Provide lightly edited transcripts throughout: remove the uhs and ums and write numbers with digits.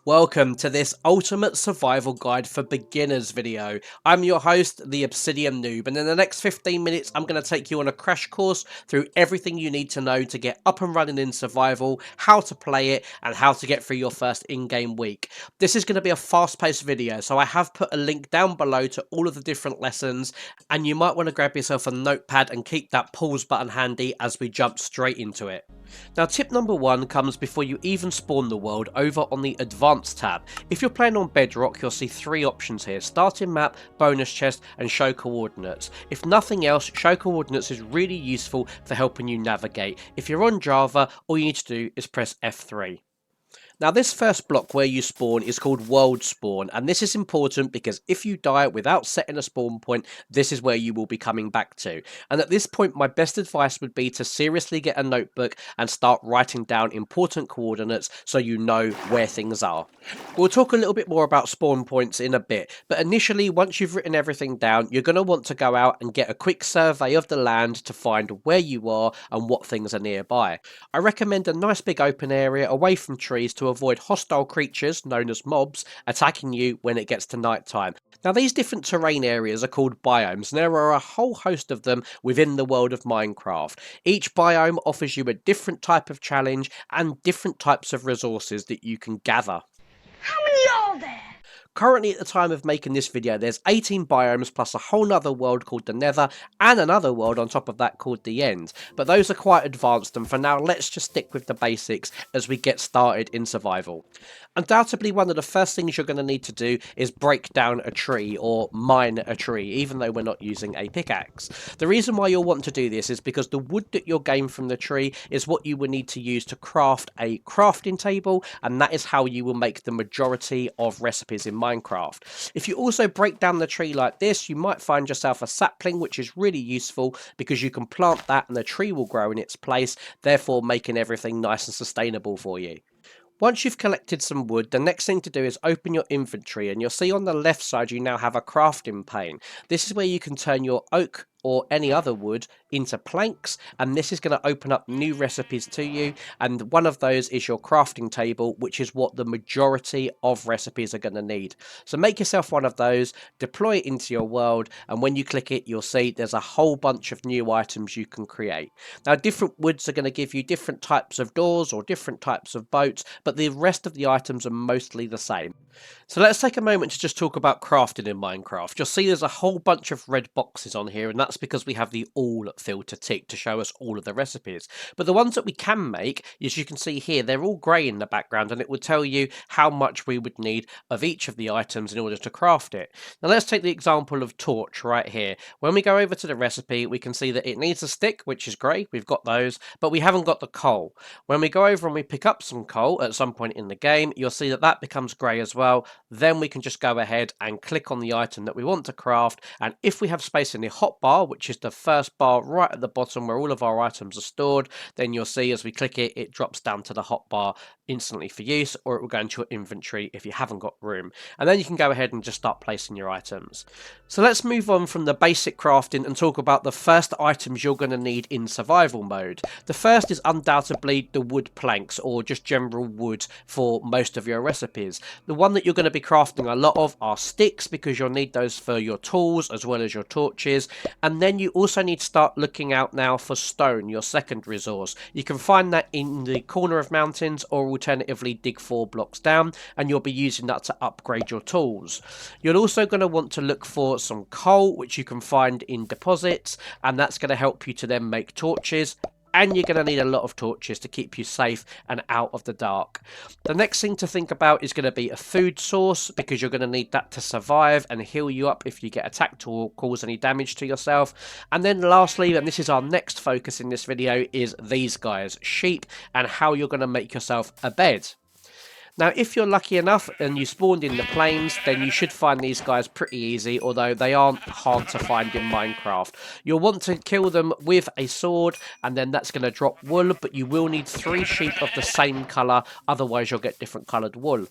Welcome to this ultimate survival guide for beginners video. I'm your host, the Obsidian Noob, and in the next 15 minutes I'm going to take you on a crash course through everything you need to know to get up and running in survival, how to play it, and how to get through your first in-game week. This is going to be a fast-paced video, so I have put a link down below to all of the different lessons, and you might want to grab yourself a notepad and keep that pause button handy as we jump straight into it. Now, tip number one comes before you even spawn the world over on the Advanced tab. If you're playing on Bedrock, you'll see three options here: starting map, bonus chest, and show coordinates. If nothing else, show coordinates is really useful for helping you navigate. If you're on Java, all you need to do is press F3. Now, this first block where you spawn is called world spawn, and this is important because if you die without setting a spawn point, this is where you will be coming back to. And at this point, my best advice would be to seriously get a notebook and start writing down important coordinates so you know where things are. We'll talk a little bit more about spawn points in a bit, but initially, once you've written everything down, you're going to want to go out and get a quick survey of the land to find where you are and what things are nearby. I recommend a nice big open area away from trees to avoid hostile creatures, known as mobs, attacking you when it gets to night time. Now, these different terrain areas are called biomes, and there are a whole host of them within the world of Minecraft. Each biome offers you a different type of challenge and different types of resources that you can gather. How many are there? Currently, at the time of making this video, there's 18 biomes plus a whole nother world called the Nether and another world on top of that called the End. But those are quite advanced, and for now, let's just stick with the basics as we get started in survival. Undoubtedly, one of the first things you're going to need to do is break down a tree or mine a tree, even though we're not using a pickaxe. The reason why you'll want to do this is because the wood that you'll gain from the tree is what you will need to use to craft a crafting table, and that is how you will make the majority of recipes in Minecraft. If you also break down the tree like this, you might find yourself a sapling, which is really useful because you can plant that and the tree will grow in its place, therefore making everything nice and sustainable for you. Once you've collected some wood, the next thing to do is open your inventory, and you'll see on the left side you now have a crafting pane. This is where you can turn your oak or any other wood into planks, and this is going to open up new recipes to you, and one of those is your crafting table, which is what the majority of recipes are going to need. So make yourself one of those, deploy it into your world, and when you click it, you'll see there's a whole bunch of new items you can create. Now, different woods are going to give you different types of doors or different types of boats, but the rest of the items are mostly the same. So let's take a moment to just talk about crafting in Minecraft. You'll see there's a whole bunch of red boxes on here, and that's because we have the all filter ticked to show us all of the recipes. But the ones that we can make, as you can see here, they're all grey in the background, and it will tell you how much we would need of each of the items in order to craft it. Now let's take the example of torch right here. When we go over to the recipe, we can see that it needs a stick, which is grey, we've got those, but we haven't got the coal. When we go over and we pick up some coal at some point in the game, you'll see that that becomes grey as well. Then we can just go ahead and click on the item that we want to craft, and if we have space in the hotbar, which is the first bar right at the bottom where all of our items are stored, then you'll see as we click it, it drops down to the hotbar instantly for use, or it will go into your inventory if you haven't got room, and then you can go ahead and just start placing your items. So let's move on from the basic crafting and talk about the first items you're going to need in survival mode. The first is undoubtedly the wood planks, or just general wood for most of your recipes. The one that you're going to be crafting a lot of are sticks, because you'll need those for your tools as well as your torches, and then you also need to start looking out now for stone, your second resource. You can find that in the corner of mountains, or alternatively dig 4 blocks down, and you'll be using that to upgrade your tools. You're also going to want to look for some coal, which you can find in deposits, and that's going to help you to then make torches. And you're going to need a lot of torches to keep you safe and out of the dark. The next thing to think about is going to be a food source, because you're going to need that to survive and heal you up if you get attacked or cause any damage to yourself. And then lastly, and this is our next focus in this video, is these guys, sheep, and how you're going to make yourself a bed. Now, if you're lucky enough and you spawned in the plains, then you should find these guys pretty easy, although they aren't hard to find in Minecraft. You'll want to kill them with a sword, and then that's going to drop wool, but you will need 3 sheep of the same colour, otherwise you'll get different coloured wool.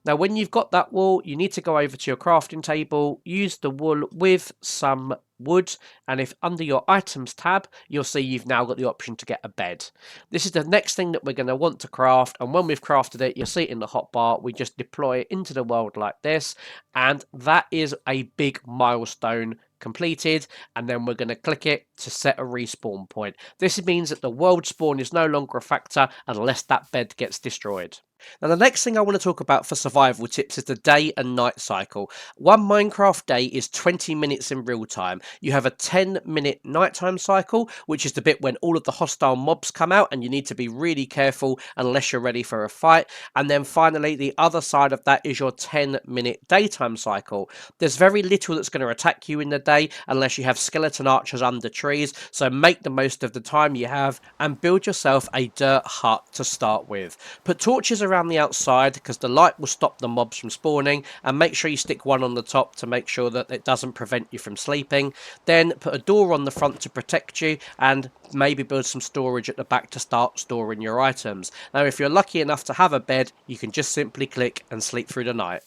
Now, when you've got that wool, you need to go over to your crafting table, use the wool with some wood, and if under your items tab, you'll see you've now got the option to get a bed. This is the next thing that we're going to want to craft, and when we've crafted it, you'll see it in the hotbar. We just deploy it into the world like this, and that is a big milestone completed, and then we're going to click it to set a respawn point. This means that the world spawn is no longer a factor unless that bed gets destroyed. Now, the next thing I want to talk about for survival tips is the day and night cycle. One Minecraft day is 20 minutes in real time. You have a 10-minute nighttime cycle, which is the bit when all of the hostile mobs come out and you need to be really careful unless you're ready for a fight. And then finally, the other side of that is your 10-minute daytime cycle. There's very little that's going to attack you in the day unless you have skeleton archers under trees, so make the most of the time you have and build yourself a dirt hut to start with. Put torches around the outside because the light will stop the mobs from spawning, and make sure you stick one on the top to make sure that it doesn't prevent you from sleeping. Then put a door on the front to protect you, and maybe build some storage at the back to start storing your items. Now, if you're lucky enough to have a bed, you can just simply click and sleep through the night.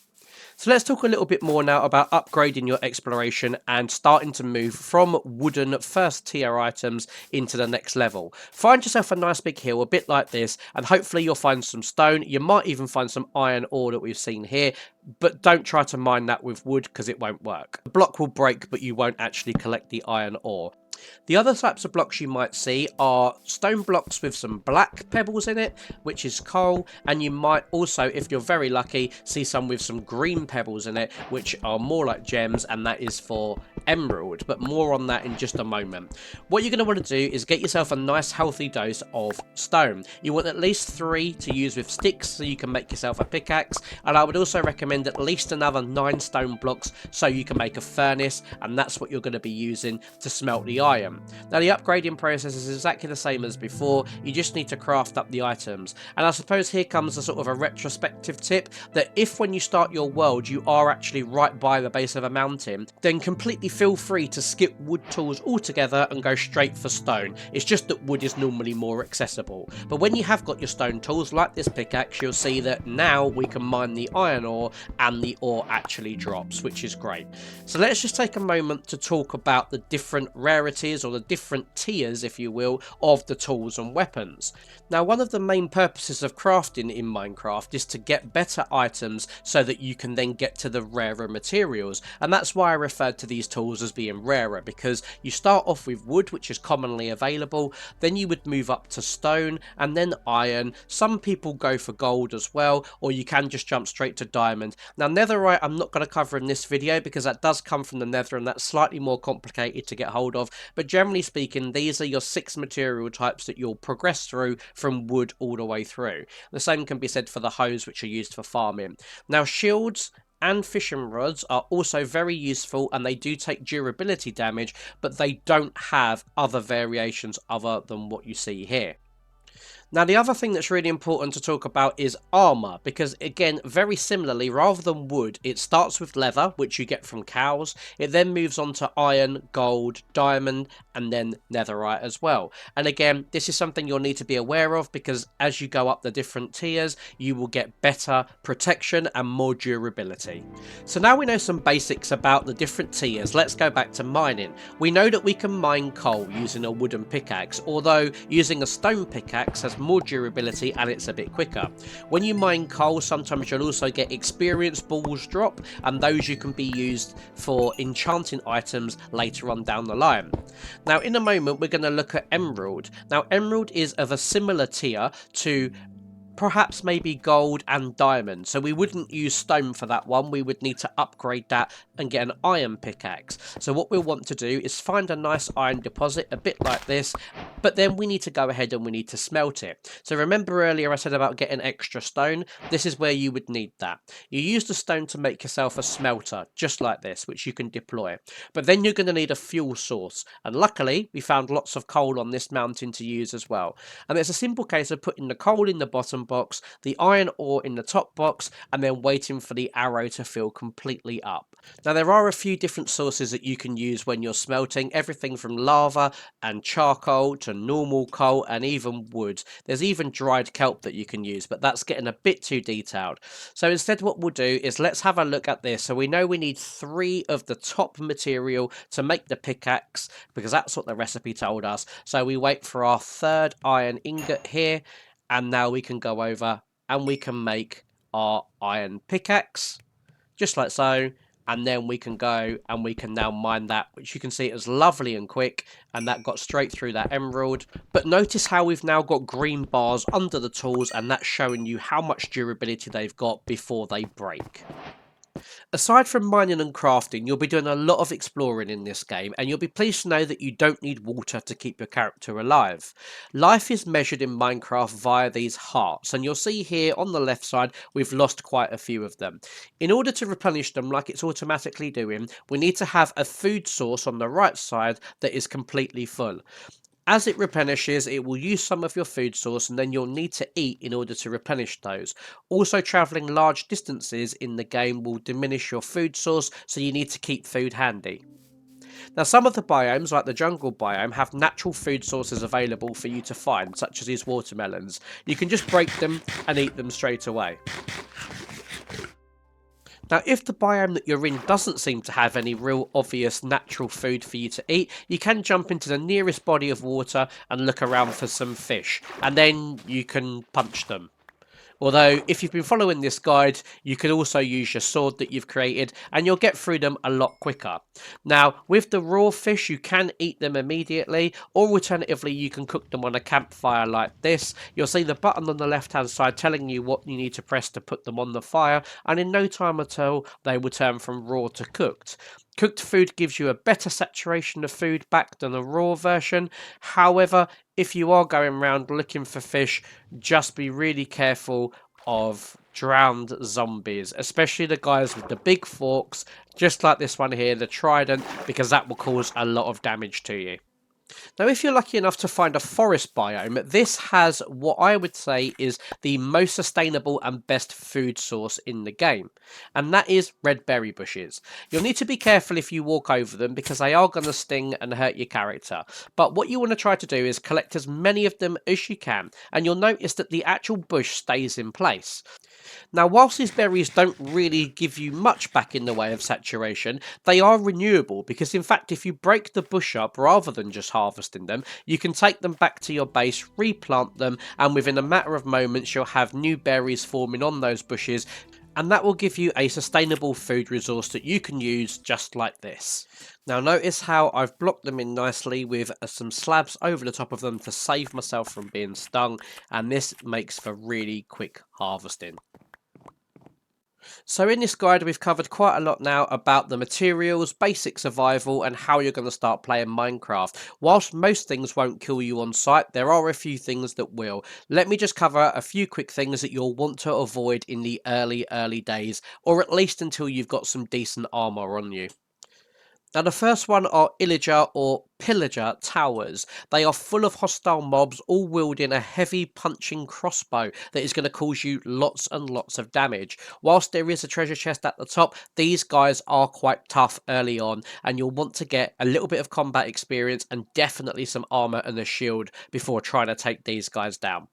So let's talk a little bit more now about upgrading your exploration and starting to move from wooden first tier items into the next level. Find yourself a nice big hill, a bit like this, and hopefully you'll find some stone. You might even find some iron ore that we've seen here, but don't try to mine that with wood because it won't work. The block will break, but you won't actually collect the iron ore. The other types of blocks you might see are stone blocks with some black pebbles in it, which is coal, and you might also, if you're very lucky, see some with some green pebbles in it, which are more like gems, and that is for emerald, but more on that in just a moment. What you're going to want to do is get yourself a nice healthy dose of stone. You want at least 3 to use with sticks so you can make yourself a pickaxe, and I would also recommend at least another 9 stone blocks so you can make a furnace, and that's what you're going to be using to smelt the iron. Now, the upgrading process is exactly the same as before, you just need to craft up the items. And I suppose here comes a sort of a retrospective tip that if when you start your world you are actually right by the base of a mountain, then completely feel free to skip wood tools altogether and go straight for stone. It's just that wood is normally more accessible. But when you have got your stone tools like this pickaxe, you'll see that now we can mine the iron ore and the ore actually drops, which is great. So let's just take a moment to talk about the different rarities or the different tiers, if you will, of the tools and weapons. Now, one of the main purposes of crafting in Minecraft is to get better items so that you can then get to the rarer materials, and that's why I referred to these tools as being rarer, because you start off with wood, which is commonly available, then you would move up to stone and then iron. Some people go for gold as well, or you can just jump straight to diamond. Now, netherite I'm not going to cover in this video because that does come from the nether and that's slightly more complicated to get hold of, but generally speaking, these are your 6 material types that you'll progress through from wood all the way through. The same can be said for the hoes, which are used for farming. Now, shields and fishing rods are also very useful, and they do take durability damage, but they don't have other variations other than what you see here. Now, the other thing that's really important to talk about is armor, because again, very similarly, rather than wood, it starts with leather, which you get from cows. It then moves on to iron, gold, diamond, and then netherite as well. And again, this is something you'll need to be aware of, because as you go up the different tiers, you will get better protection and more durability. So now we know some basics about the different tiers, let's go back to mining. We know that we can mine coal using a wooden pickaxe, although using a stone pickaxe has more durability and it's a bit quicker. When you mine coal, sometimes you'll also get experience balls drop, and those you can be used for enchanting items later on down the line. Now, in a moment, we're going to look at emerald. Now, emerald is of a similar tier to perhaps maybe gold and diamond, so we wouldn't use stone for that one. We would need to upgrade that and get an iron pickaxe. So what we'll want to do is find a nice iron deposit, a bit like this, but then we need to go ahead and we need to smelt it. So remember earlier I said about getting extra stone? This is where you would need that. You use the stone to make yourself a smelter, just like this, which you can deploy. But then you're going to need a fuel source, and luckily we found lots of coal on this mountain to use as well. And it's a simple case of putting the coal in the bottom box, the iron ore in the top box, and then waiting for the arrow to fill completely up. Now there are a few different sources that you can use when you're smelting, everything from lava and charcoal to normal coal and even wood. There's even dried kelp that you can use, but that's getting a bit too detailed. So instead what we'll do is let's have a look at this. So we know we need 3 of the top material to make the pickaxe because that's what the recipe told us. So we wait for our 3rd iron ingot here, and now we can go over and we can make our iron pickaxe just like so, and then we can go and we can now mine that, which you can see is lovely and quick, and that got straight through that emerald. But notice how we've now got green bars under the tools, and that's showing you how much durability they've got before they break. Aside from mining and crafting, you'll be doing a lot of exploring in this game, and you'll be pleased to know that you don't need water to keep your character alive. Life is measured in Minecraft via these hearts, and you'll see here on the left side we've lost quite a few of them. In order to replenish them like it's automatically doing, we need to have a food source on the right side that is completely full. As it replenishes, it will use some of your food source, and then you'll need to eat in order to replenish those. Also, travelling large distances in the game will diminish your food source, so you need to keep food handy. Now, some of the biomes, like the jungle biome, have natural food sources available for you to find, such as these watermelons. You can just break them and eat them straight away. Now, if the biome that you're in doesn't seem to have any real obvious natural food for you to eat, you can jump into the nearest body of water and look around for some fish, and then you can punch them. Although, if you've been following this guide, you can also use your sword that you've created, and you'll get through them a lot quicker. Now, with the raw fish, you can eat them immediately, or alternatively, you can cook them on a campfire like this. You'll see the button on the left-hand side telling you what you need to press to put them on the fire, and in no time at all, they will turn from raw to cooked. Cooked food gives you a better saturation of food back than a raw version. However, if you are going around looking for fish, just be really careful of drowned zombies, especially the guys with the big forks, just like this one here, the trident, because that will cause a lot of damage to you. Now, if you're lucky enough to find a forest biome, this has what I would say is the most sustainable and best food source in the game, and that is red berry bushes. You'll need to be careful if you walk over them because they are going to sting and hurt your character, but what you want to try to do is collect as many of them as you can, and you'll notice that the actual bush stays in place. Now, whilst these berries don't really give you much back in the way of saturation, they are renewable because, in fact, if you break the bush up rather than just harvesting them, you can take them back to your base, replant them, and within a matter of moments, you'll have new berries forming on those bushes, and that will give you a sustainable food resource that you can use just like this. Now notice how I've blocked them in nicely with some slabs over the top of them to save myself from being stung, and this makes for really quick harvesting. So in this guide we've covered quite a lot now about the materials, basic survival and how you're going to start playing Minecraft. Whilst most things won't kill you on sight, there are a few things that will. Let me just cover a few quick things that you'll want to avoid in the early days, or at least until you've got some decent armor on you. Now the first one are Illager or Pillager towers. They are full of hostile mobs, all wielding a heavy punching crossbow that is going to cause you lots and lots of damage. Whilst there is a treasure chest at the top, these guys are quite tough early on, and you'll want to get a little bit of combat experience and definitely some armor and a shield before trying to take these guys down.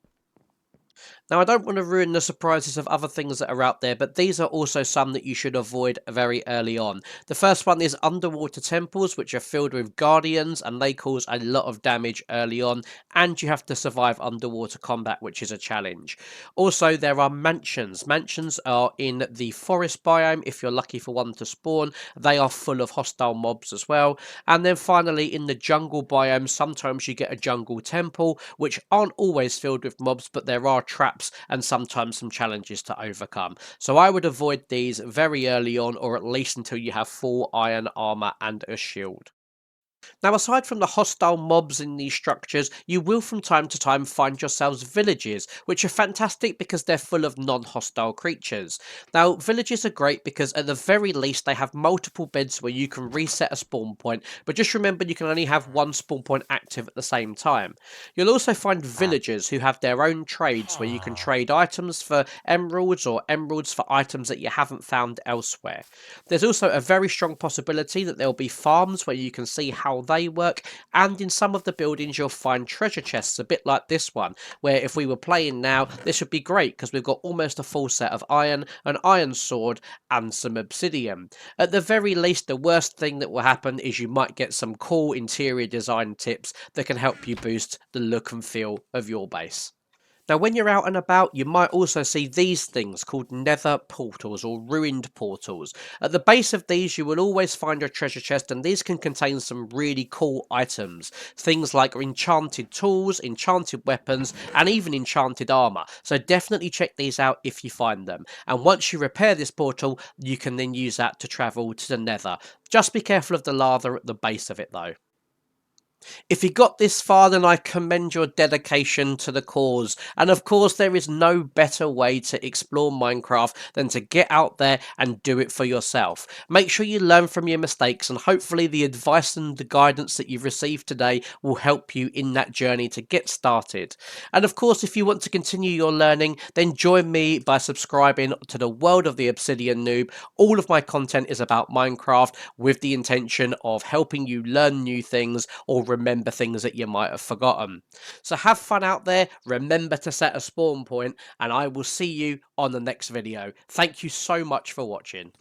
Now, I don't want to ruin the surprises of other things that are out there, but these are also some that you should avoid very early on. The first one is underwater temples, which are filled with guardians, and they cause a lot of damage early on, and you have to survive underwater combat, which is a challenge. Also, there are mansions. Mansions are in the forest biome, if you're lucky for one to spawn. They are full of hostile mobs as well. And then finally, in the jungle biome, sometimes you get a jungle temple, which aren't always filled with mobs, but there are traps and sometimes some challenges to overcome. So I would avoid these very early on, or at least until you have full iron armor and a shield. Now, aside from the hostile mobs in these structures, you will from time to time find yourselves villages, which are fantastic because they're full of non-hostile creatures. Now, villages are great because at the very least they have multiple beds where you can reset a spawn point, but just remember you can only have one spawn point active at the same time. You'll also find villagers who have their own trades where you can trade items for emeralds or emeralds for items that you haven't found elsewhere. There's also a very strong possibility that there'll be farms where you can see how they work, and in some of the buildings you'll find treasure chests, a bit like this one, where if we were playing now, this would be great because we've got almost a full set of iron, an iron sword, and some obsidian. At the very least, the worst thing that will happen is you might get some cool interior design tips that can help you boost the look and feel of your base. Now, when you're out and about, you might also see these things called nether portals or ruined portals. At the base of these, you will always find a treasure chest, and these can contain some really cool items. Things like enchanted tools, enchanted weapons, and even enchanted armor. So definitely check these out if you find them. And once you repair this portal, you can then use that to travel to the nether. Just be careful of the lava at the base of it though. If you got this far, then I commend your dedication to the cause. And of course, there is no better way to explore Minecraft than to get out there and do it for yourself. Make sure you learn from your mistakes, and hopefully, the advice and the guidance that you've received today will help you in that journey to get started. And of course, if you want to continue your learning, then join me by subscribing to the World of the Obsidian Noob. All of my content is about Minecraft with the intention of helping you learn new things or remember things that you might have forgotten. So have fun out there, remember to set a spawn point, and I will see you on the next video. Thank you so much for watching.